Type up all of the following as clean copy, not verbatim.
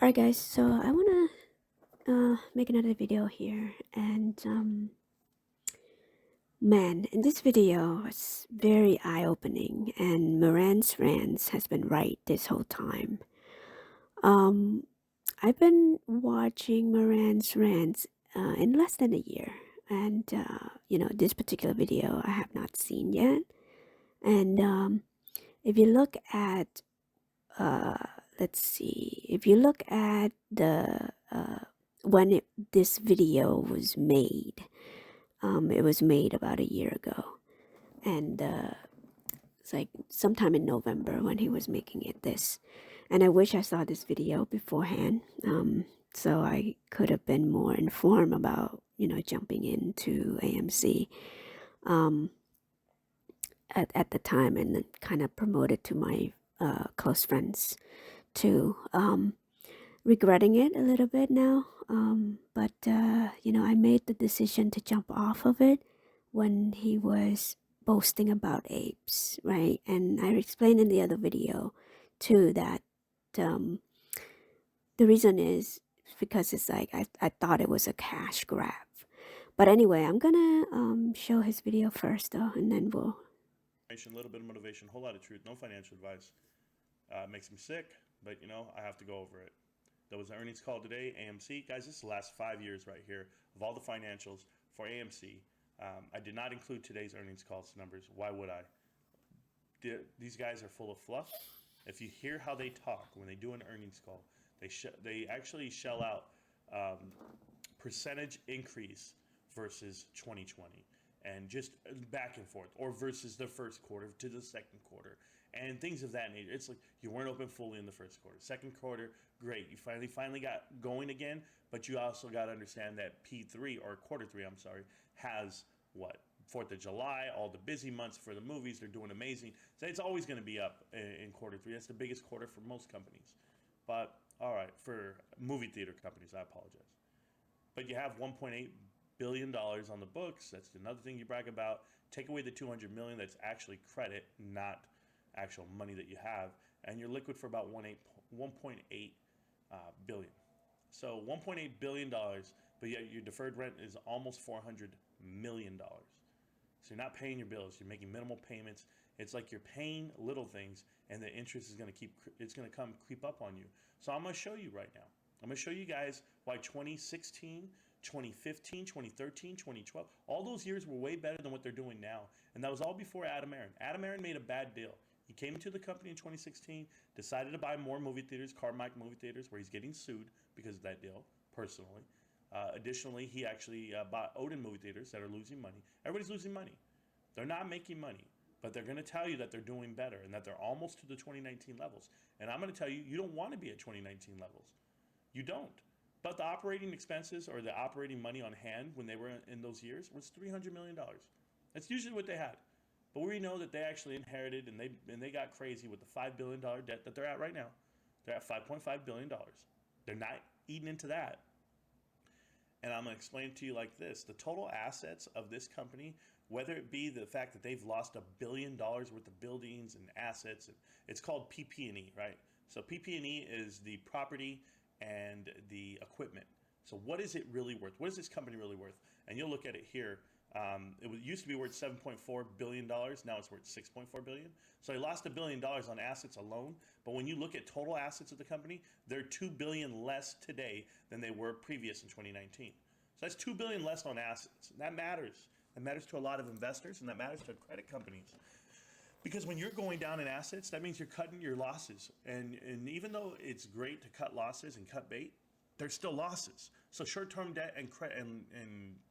Alright guys, so I wanna make another video here and man, in this video it's very eye-opening and Moran's rants has been right this whole time. Um I've been watching Moran's rants in less than a year and this particular video I have not seen yet. And if you look at let's see, if you look at the when this video was made, it was made about a year ago, and it's like sometime in November when he was making this. And I wish I saw this video beforehand, so I could have been more informed about jumping into AMC um, at the time, and then kind of promote it to my close friends too. Regretting it a little bit now. But I made the decision to jump off of it when he was boasting about apes, right? And I explained in the other video too that um, the reason is because it's like I thought it was a cash grab. But anyway, I'm gonna show his video first though, and then we'll. A little bit of motivation, a whole lot of truth, no financial advice. Makes me sick, but I have to go over it. There was an earnings call today, AMC. Guys, this is the last 5 years right here of all the financials for AMC. I did not include today's earnings calls numbers. Why would I? These guys are full of fluff. If you hear how they talk when they do an earnings call, they actually shell out percentage increase versus 2020 and just back and forth, or versus the first quarter to the second quarter and things of that nature. It's like you weren't open fully in the first quarter. Second quarter, great. You finally got going again, but you also got to understand that P3 or quarter three, I'm sorry, has what? 4th of July, all the busy months for the movies, they're doing amazing. So it's always going to be up in quarter three. That's the biggest quarter for most companies. But all right, for movie theater companies, I apologize. But you have $1.8 billion on the books. That's another thing you brag about. Take away the 200 million that's actually credit, not actual money that you have, and you're liquid for about 1.8 billion. So 1.8 billion dollars, but yet your deferred rent is almost 400 million dollars. So you're not paying your bills. You're making minimal payments. It's like you're paying little things, and the interest is going to come creep up on you. So I'm going to show you right now. I'm going to show you guys why 2016, 2015, 2013, 2012, all those years were way better than what they're doing now. And that was all before Adam Aaron. Adam Aaron made a bad deal. He came into the company in 2016, decided to buy more movie theaters, Carmike movie theaters, where he's getting sued because of that deal, personally. Additionally, he actually bought Odin movie theaters that are losing money. Everybody's losing money. They're not making money, but they're going to tell you that they're doing better and that they're almost to the 2019 levels. And I'm going to tell you, you don't want to be at 2019 levels. You don't. But the operating expenses or the operating money on hand when they were in those years was $300 million. That's usually what they had. But we know that they actually inherited and they got crazy with the $5 billion debt that they're at right now. They're at $5.5 billion. They're not eating into that. And I'm going to explain it to you like this. The total assets of this company, whether it be the fact that they've lost $1 billion worth of buildings and assets, and it's called PP&E, right? So PP&E is the property and the equipment. So what is it really worth? What is this company really worth? And you'll look at it here. It used to be worth $7.4 billion. Now it's worth $6.4 billion. So they lost $1 billion on assets alone. But when you look at total assets of the company, they're $2 billion less today than they were previous in 2019. So that's $2 billion less on assets. And that matters. That matters to a lot of investors, and that matters to credit companies. Because when you're going down in assets, that means you're cutting your losses. And even though it's great to cut losses and cut bait, there's still losses. So short-term debt and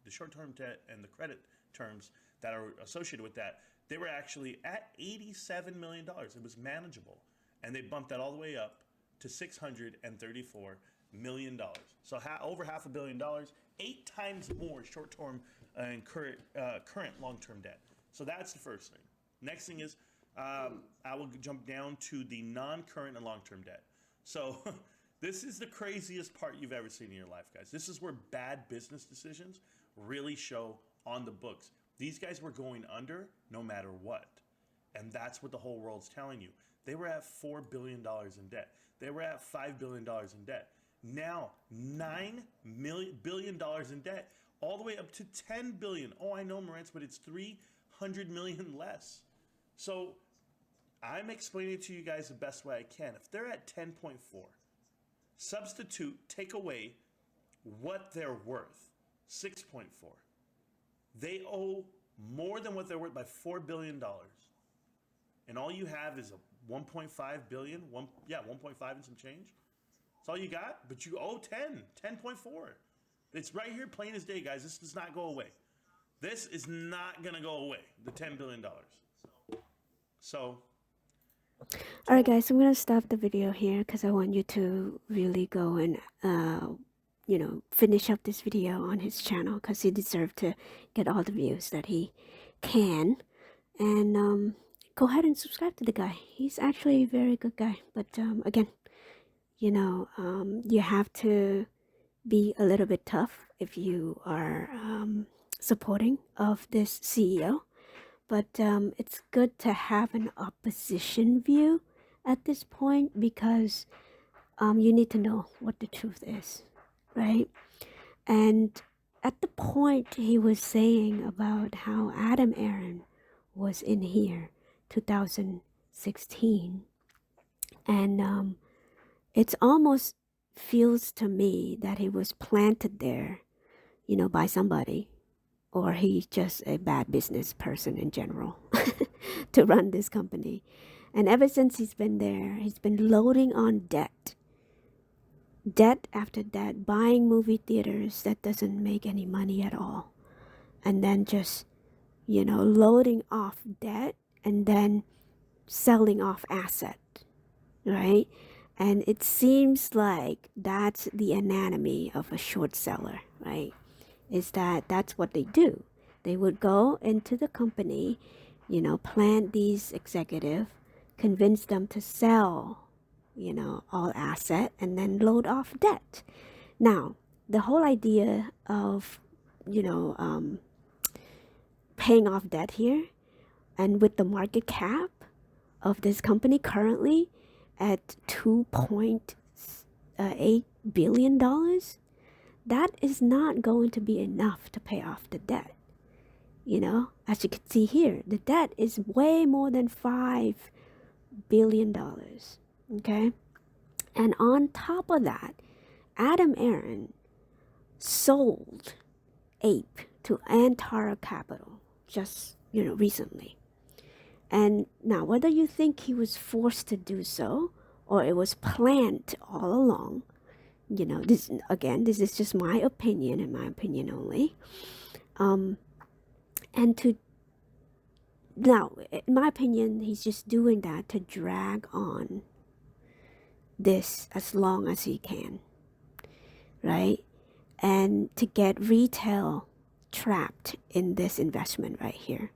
the short-term debt and the credit terms that are associated with that, they were actually at $87 million. It was manageable. And they bumped that all the way up to $634 million. So over $500 million, 8 times more short-term and current long-term debt. So that's the first thing. Next thing is I will jump down to the non-current and long-term debt. So this is the craziest part you've ever seen in your life, guys. This is where bad business decisions really show on the books. These guys were going under no matter what. And that's what the whole world's telling you. They were at $4 billion in debt. They were at $5 billion in debt. Now, $9 billion in debt, all the way up to $10 billion. Oh, I know, Marantz, but it's $300 million less. So I'm explaining it to you guys the best way I can. If they're at 10.4, substitute, take away what they're worth, 6.4. They owe more than what they're worth by $4 billion, and all you have is a 1.5 billion. 1.5 and some change. That's all you got. But you owe 10.4. It's right here, plain as day, guys. This does not go away. This is not gonna go away. The $10 billion. So. All right, guys, I'm gonna stop the video here because I want you to really go and finish up this video on his channel because he deserves to get all the views that he can. And go ahead and subscribe to the guy. He's actually a very good guy. But again, you have to be a little bit tough if you are supporting of this CEO. But it's good to have an opposition view at this point because you need to know what the truth is, right? And at the point he was saying about how Adam Aaron was in here 2016, and it's almost feels to me that he was planted there, by somebody, or he's just a bad business person in general to run this company. And ever since he's been there, he's been loading on debt after debt, buying movie theaters that doesn't make any money at all, and then just loading off debt and then selling off asset, right? And it seems like that's the anatomy of a short seller, right? Is that's what they do. They would go into the company, plant these executives, convince them to sell, all asset and then load off debt. Now, the whole idea of, paying off debt here, and with the market cap of this company currently at $2.8 billion, that is not going to be enough to pay off the debt. As you can see here, the debt is way more than $5 billion. Okay? And on top of that, Adam Aaron sold Ape to Antara Capital just, recently. And now, whether you think he was forced to do so or it was planned all along, this is just my opinion and my opinion only. And now, in my opinion, he's just doing that to drag on this as long as he can, right? And to get retail trapped in this investment right here.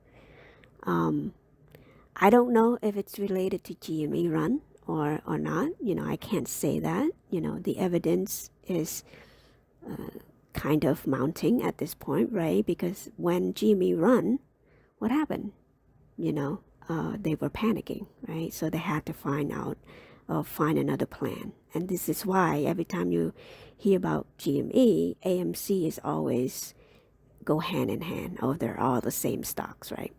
I don't know if it's related to GME run or not. I can't say that. The evidence is kind of mounting at this point, right? Because when GME run, what happened? They were panicking, right? So they had to find another plan. And this is why every time you hear about GME, AMC is always go hand in hand. Oh, they're all the same stocks, right?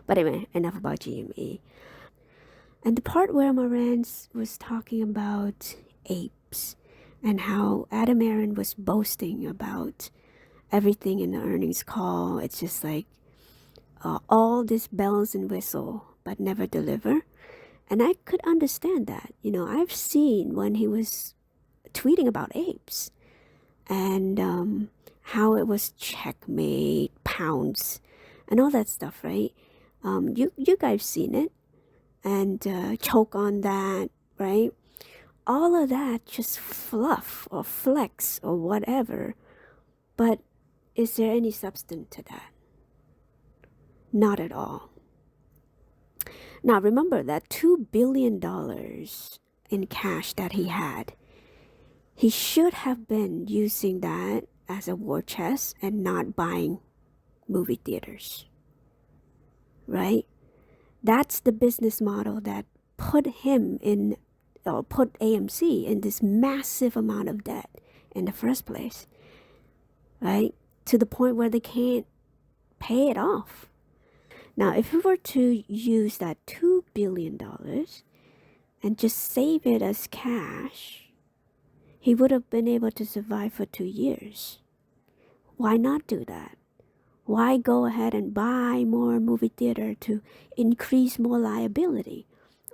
But anyway, enough about GME. And the part where Marantz was talking about apes and how Adam Aaron was boasting about everything in the earnings call. It's just like all this bells and whistle, but never deliver. And I could understand that. I've seen when he was tweeting about apes and how it was checkmate, pounce, and all that stuff, right? You guys seen it, and choke on that, right? All of that just fluff or flex or whatever. But is there any substance to that? Not at all. Now remember that $2 billion in cash that he had, he should have been using that as a war chest and not buying movie theaters, right? That's the business model that put him in, or put AMC in this massive amount of debt in the first place, right? To the point where they can't pay it off. Now, if we were to use that $2 billion and just save it as cash, he would have been able to survive for 2 years. Why not do that? Why go ahead and buy more movie theater to increase more liability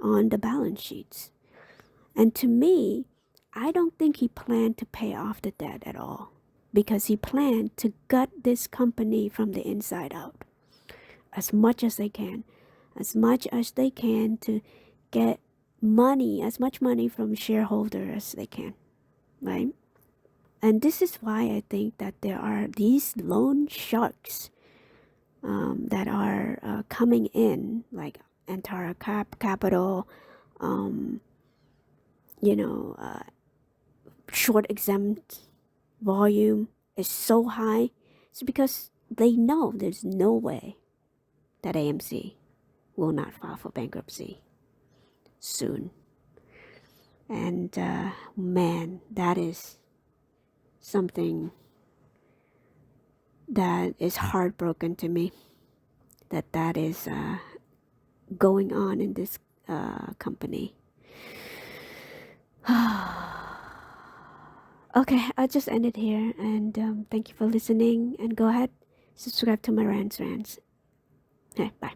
on the balance sheets? And to me, I don't think he planned to pay off the debt at all, because he planned to gut this company from the inside out as much as they can, to get money, as much money from shareholders as they can, right? And this is why I think that there are these loan sharks that are coming in, like Antara Capital, um, you know, short exempt volume is so high. It's because they know there's no way that AMC will not file for bankruptcy soon. And man, that is something that is heartbroken to me, that is going on in this company. Okay, I'll just end it here, and thank you for listening, and go ahead, subscribe to my rants. Okay, bye.